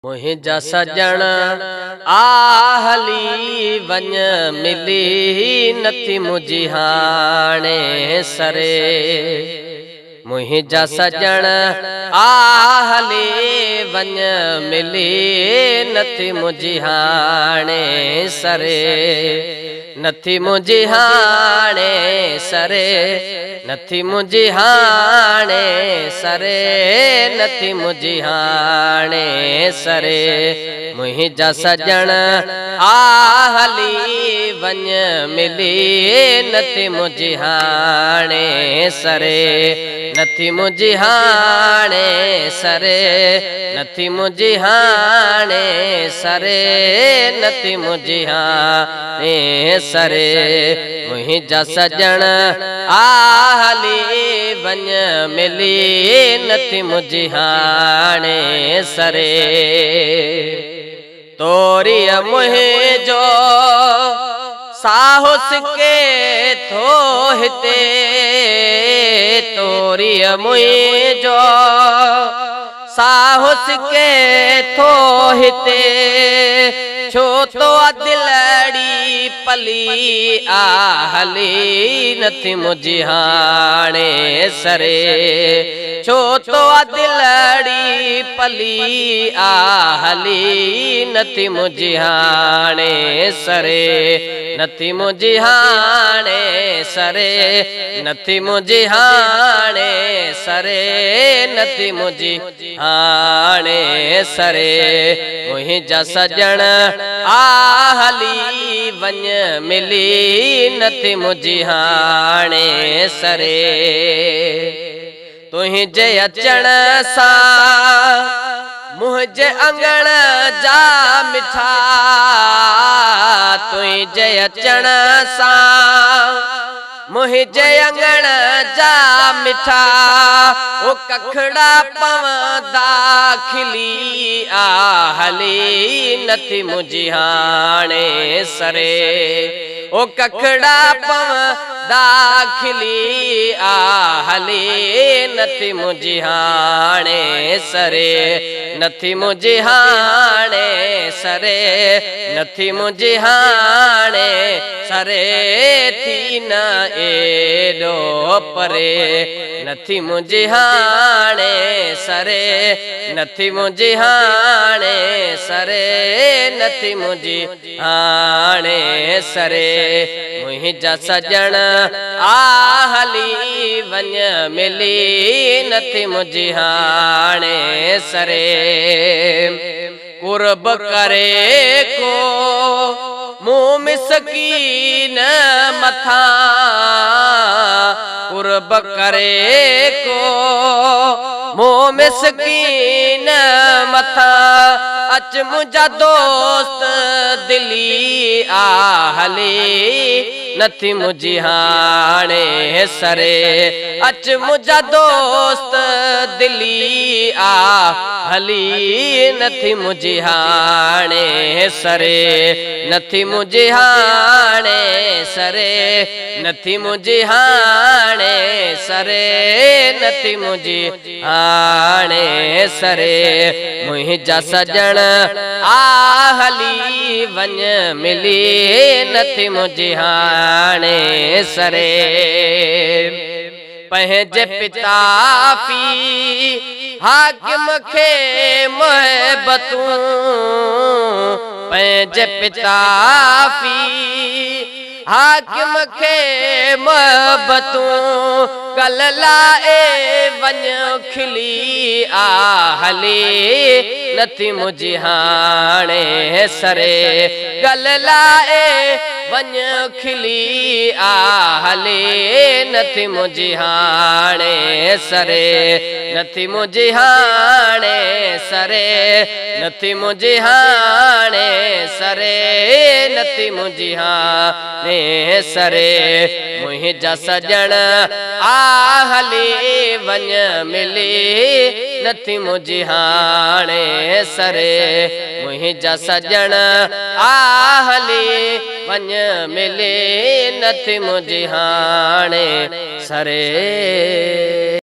मुहिंजा सजण आ हली वञ मिली नथी मुझी हाणे सरे। मुहिंजा सजण आ हली वञ मिली नथी मुझी हाणे सरे। नथी मुझी हाणे सरे, नथी मुझी हाणे सरे, नथी मुझी हाणे सरे। मुहिंजा सजण आ हली वञ मिली नथी मुझी हाणे सरे। नथी मुझी हाणे सरे, नथी मुझी हाणे सरे, नथी मुझी हाणे सरे। मुहिंजा सजण आ हली वञ मिली नथी मुझी हाणे सरे। तोरिय मुहिंजो साहु सिके थो हिते, तोरिय मुहिंजो साहु सिके थो हिते। छो तो दिलड़ी पली आ हली नथी मुझी हाणे सरे। छो तो दिलड़ी पली आ हली नथी मुझी हाणे सरे। नथी मुझी हाणे सरे, नथी मुझी हाणे सरे, नथी मुझी हाणे सरे। मुहिंजा सजण आ हली वञ मिली नथी मुझी हाणे सरे। तुंहिंजे अचण सां मुंहिंजे अंगण जा मिठा, तुंहिंजे अचण सां मुंहिंजे अंगण जा मिठा। ओ कखड़ा पवंदा खिली आ हली नथी मुझी हाणे सरे। ओ कखड़ा पवंदा खिली आ हली नथी मुझी हाणे सरे। नथी मुझी हाणे सरे, नथी मुझी हाणे सरे, थी न एडो परे। नथी मुझी हाणे सरे, नथी मुझी हाणे सरे, नथी मुझी हाणे सरे। मुहिंजा सजण आ हली वञ मिली नथी मुझी हाणे सरे। कुर्ब करे को मुँह मिसकीन मथा, कुर्ब करे को मुँह मिसकीन मथा। अच मुझा दोस्त दिली आ हली नथी मुझी हाणे सरे। अच मुझा दोस्त दिली आ हली नथी मुझी हाणे सरे। नथी मुझी हाणे सरे, नथी मुझी हाणे सरे, नथी मुझी हाणे सरे। मुहिंजा सजण आ हली वञ मिली नथी मुझी हाणे सरे। पंहिंजे पिता पी हाकिम खे मोहबतूं, पंहिंजे पिता पी हाकिम खे मोहबतूं। कल लाए वञ खिली आ हली नथी मुझी हाणे सरे। कल लाए वञ खिली आ हली नथी मुझी हाणे सरे। नथी मुझी हाणे सरे, नथी मुझी हाणे सरे, नथी मुझी हाणे सरे। मुहिंजा सजण आ हली वञ मिली नथी मुझी हाणे सरे। मुहिंजा सजण आ हली वञ मिली नथी मुझी हाणे सरे।